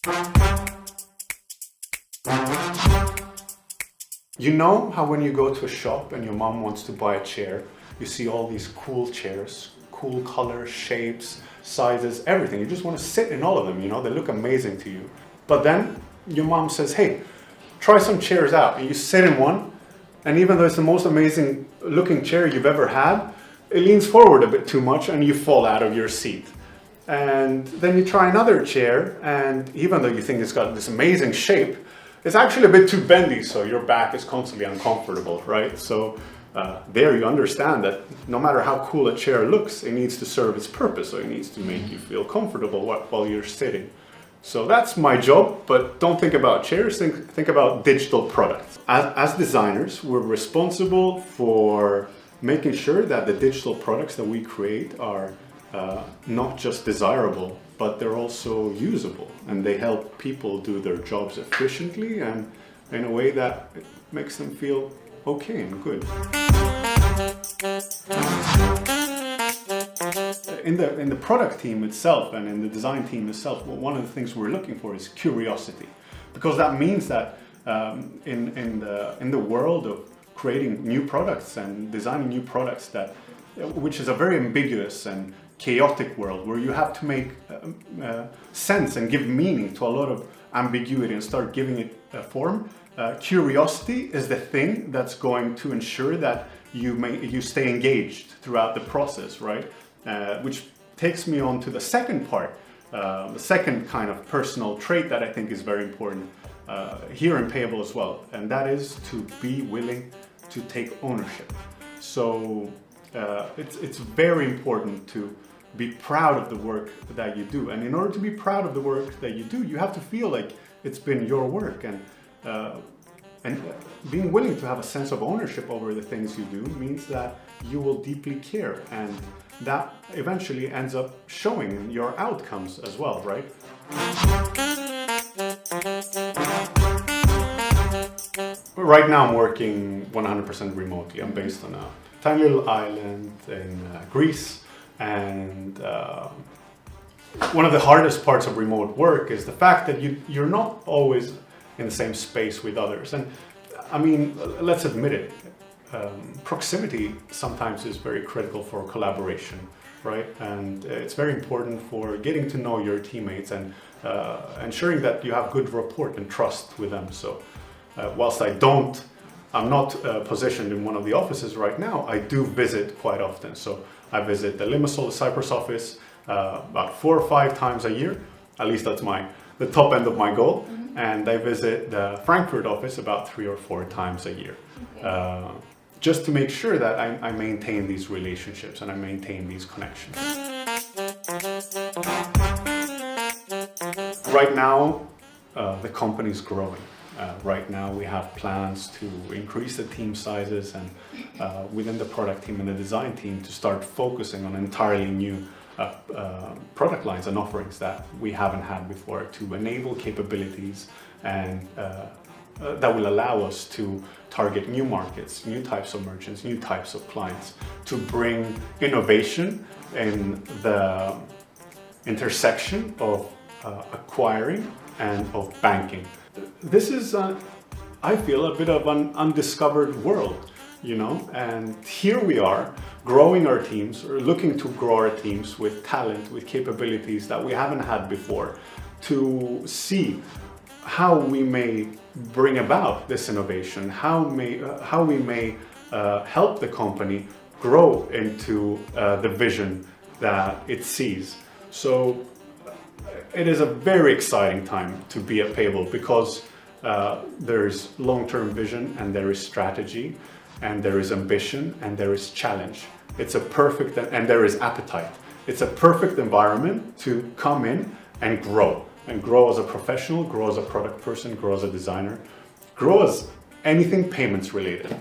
You know how when you go to a shop and your mom wants to buy a chair, you see all these cool chairs, cool colors, shapes, sizes, everything. You just want to sit in all of them, you know, they look amazing to you. But then your mom says, hey, try some chairs out. And you sit in one, and even though it's the most amazing looking chair you've ever had, it leans forward a bit too much and you fall out of your seat. And then you try another chair, and even though you think it's got this amazing shape, it's actually a bit too bendy, so your back is constantly uncomfortable, right? So there you understand that no matter how cool a chair looks, it needs to serve its purpose, so it needs to make you feel comfortable while you're sitting. So that's my job, but don't think about chairs, think about digital products. As designers, we're responsible for making sure that the digital products that we create are not just desirable, but they're also usable, and they help people do their jobs efficiently and in a way that makes them feel okay and good. In the product team itself and in the design team itself, one of the things we're looking for is curiosity, because that means that in the world of creating new products and designing new products, which is a very ambiguous and chaotic world where you have to make sense and give meaning to a lot of ambiguity and start giving it a form. Curiosity is the thing that's going to ensure that you stay engaged throughout the process, right? Which takes me on to the second part, the second kind of personal trait that I think is very important here in Payable as well, and that is to be willing to take ownership. So it's very important to be proud of the work that you do, and in order to be proud of the work that you do, you have to feel like it's been your work, and being willing to have a sense of ownership over the things you do means that you will deeply care, and that eventually ends up showing in your outcomes as well, right? Right now I'm working 100% remotely. I'm based on a tiny little island in Greece, and one of the hardest parts of remote work is the fact that you're not always in the same space with others. And I mean, let's admit it, proximity sometimes is very critical for collaboration, right? And it's very important for getting to know your teammates and ensuring that you have good rapport and trust with them. So whilst I'm not positioned in one of the offices right now, I do visit quite often. So I visit the Limassol, Cyprus office about 4 or 5 times a year. At least that's the top end of my goal. Mm-hmm. And I visit the Frankfurt office about 3 or 4 times a year. Okay. Just to make sure that I maintain these relationships and I maintain these connections. Right now, the company's growing. Right now we have plans to increase the team sizes and within the product team and the design team to start focusing on entirely new product lines and offerings that we haven't had before, to enable capabilities and that will allow us to target new markets, new types of merchants, new types of clients, to bring innovation in the intersection of acquiring and of banking. This is, I feel, a bit of an undiscovered world, you know, and here we are growing our teams, or looking to grow our teams with talent, with capabilities that we haven't had before, to see how we may bring about this innovation, how we may help the company grow into the vision that it sees. So it is a very exciting time to be at Payable, because there is long-term vision and there is strategy and there is ambition and there is challenge. It's a perfect, and there is appetite. It's a perfect environment to come in and grow as a professional, grow as a product person, grow as a designer, grow as anything payments related.